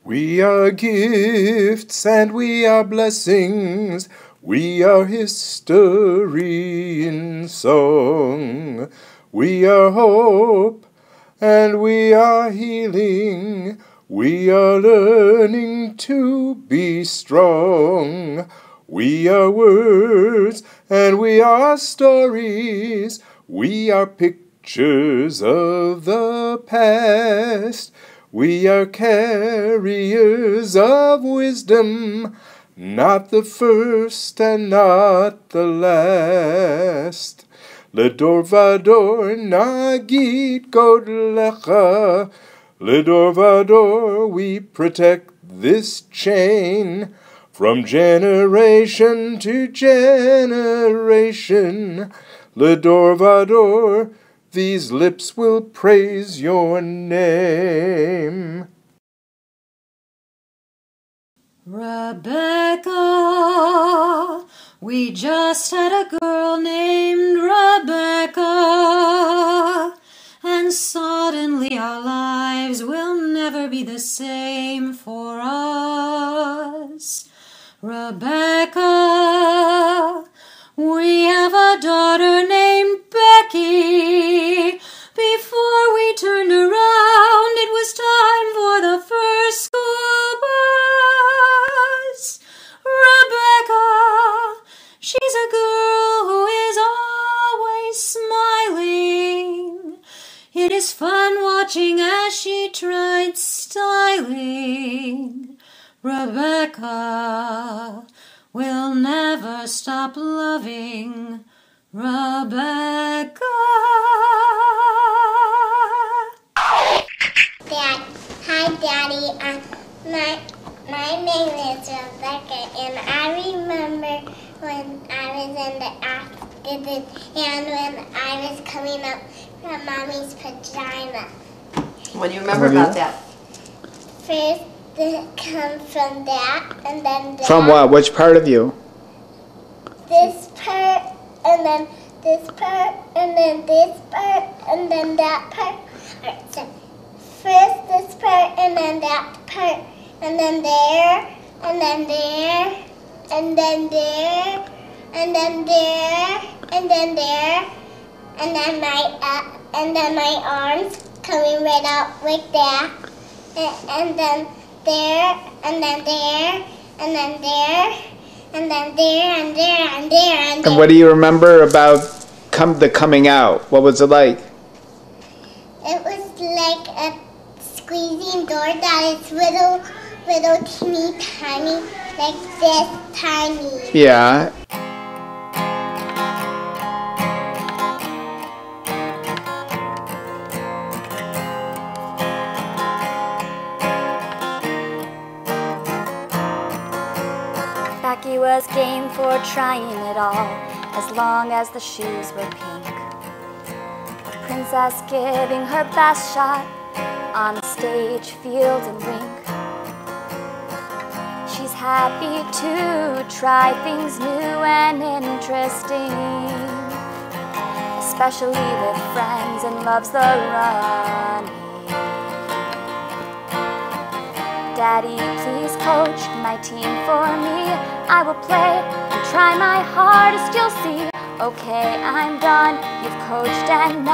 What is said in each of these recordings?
We are gifts and we are blessings. We are history in song. We are hope and we are healing. We are learning to be strong. We are words and we are stories. We are pictures of the past. We are carriers of wisdom, not the first and not the last. Ledor vador nagit godlecha. Ledor vador, we protect this chain from generation to generation. Ledor vador, these lips will praise your name. Rebecca, we just had a girl named Rebecca, and suddenly our lives will never be the same for us. Rebecca, we have a daughter named Becky. Before we turned around, it was time for the first school bus. Rebecca, she's a girl who is always smiling. It is fun watching as she tried styling. Rebecca will never stop loving Rebecca. Hi, Daddy. My name is Rebecca, and I remember when I was in the accident and when I was coming up from Mommy's pajama. What do you remember about that? First, it comes from that, and then that. From what? Which part of you? This part, and then this part, and then this part, and then that part. Alright, so first this part, and then that part, and then there, and then there, and then there, and then there, and then there, and then my arms coming right out like that, and then there, and then there, and then there, and then there, and there, and there, and there. And what do you remember about the coming out? What was it like? It was like a squeezing door that is little teeny tiny, like this tiny. Yeah. Becky was game for trying it all, as long as the shoes were pink. A princess giving her best shot on the stage, field, and rink. She's happy to try things new and interesting, especially with friends, and loves the running. Daddy, please coach my team for me. I will play and try my hardest, you'll see. Okay, I'm done, you've coached, and now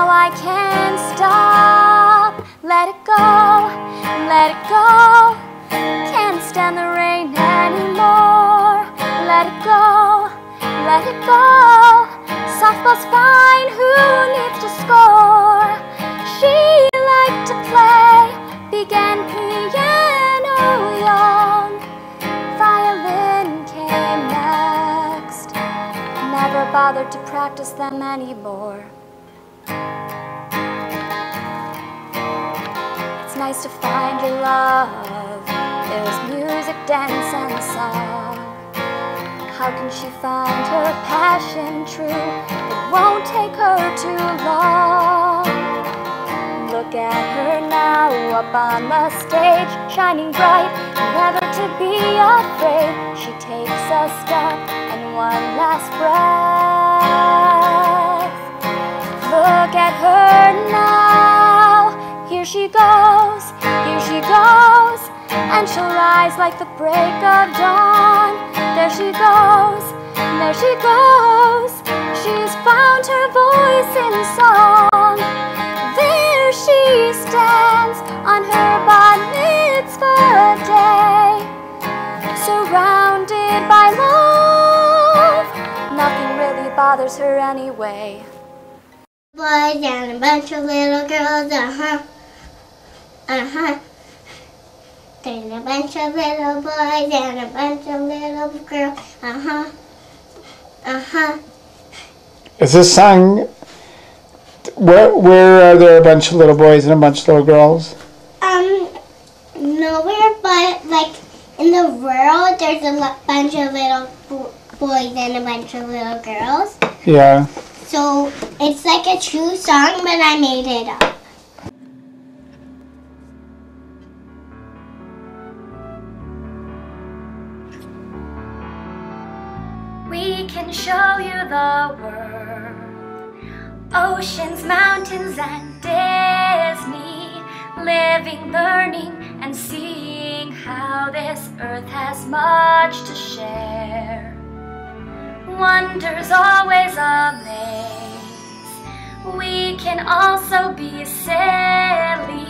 I can't stop. Let it go, let it go. Can't stand the rain anymore. Let it go, let it go. Softball's fine, who needs to score? She liked to play, began piano young. Violin came next, never bothered to practice them anymore. It's nice to find your love. There's music, dance, and song. How can she find her passion true? It won't take her too long. Look at her now up on the stage, shining bright, never to be afraid. She takes a step and one last breath. Look at her now, then she'll rise like the break of dawn. There she goes, there she goes. She's found her voice in song. There she stands on her bar mitzvah day, surrounded by love. Nothing really bothers her anyway. Boys and a bunch of little girls, There's a bunch of little boys and a bunch of little girls, Is this song, where are there a bunch of little boys and a bunch of little girls? Nowhere but like in the world there's a bunch of little boys and a bunch of little girls. Yeah. So it's like a true song, but I made it up. We can show you the world, oceans, mountains, and Disney. Living, learning, and seeing how this earth has much to share. Wonders always amaze. We can also be silly.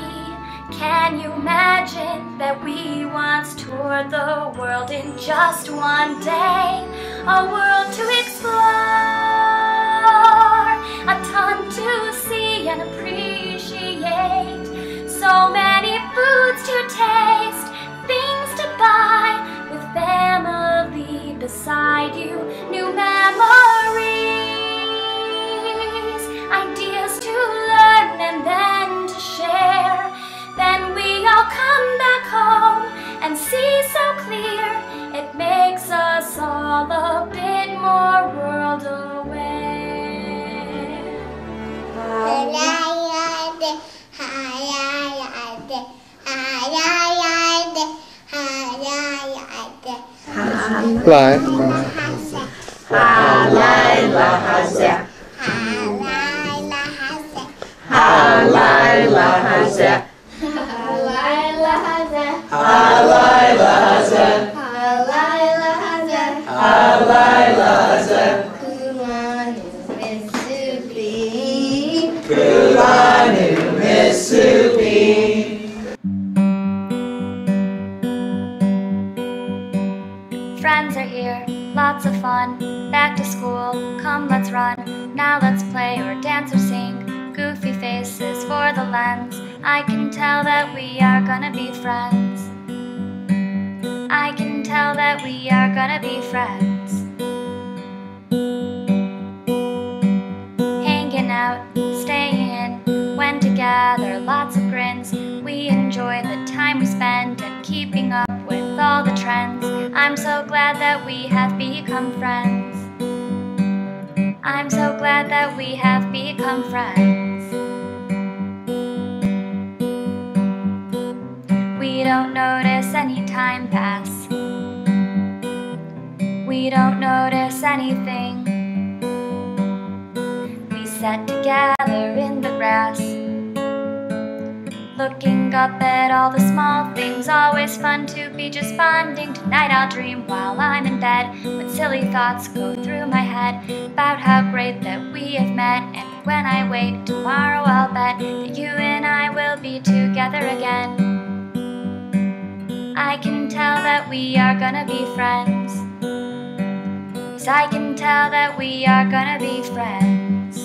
Can you imagine that we once toured the world in just one day? A world to explore, a ton to see and appreciate. So many foods to taste, things to buy, with family beside you, new memories, ideas to learn and then to share. Then we all come back home and see so clear, it makes us all a bit more world aware. Friends are here, lots of fun. Back to school, come let's run. Now let's play or dance or sing. Goofy faces for the lens. I can tell that we are gonna be friends. I can tell that we are gonna be friends. Hanging out, staying in, when together, lots of grins. We enjoy the time we spend and keeping up with all the trends. I'm so glad that we have become friends. I'm so glad that we have become friends. We don't notice any time pass. We don't notice anything. We sat together in the grass, looking up at all the small things. Always fun to be just bonding. Tonight I'll dream while I'm in bed, when silly thoughts go through my head about how great that we have met. And when I wake tomorrow, I'll bet that you and I will be together again. I can tell that we are gonna be friends. 'Cause I can tell that we are gonna be friends.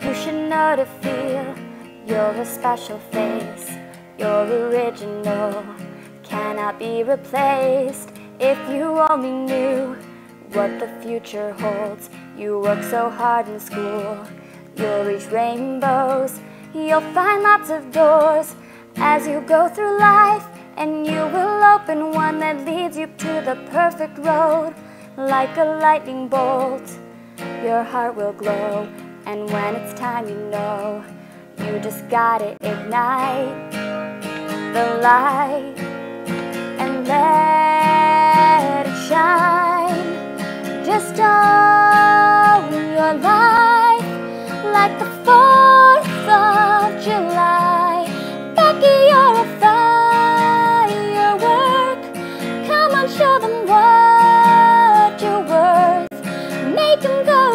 You should know to feel you're a special face. You're original, cannot be replaced. If you only knew what the future holds. You work so hard in school, you'll reach rainbows. You'll find lots of doors as you go through life, and you will open one that leads you to the perfect road. Like a lightning bolt, your heart will glow, and when it's time, you know, you just gotta ignite the light. And let it shine. Just own your life like the 4th of July. Becky, you're a firework. Come on, show them what you're worth. Make them go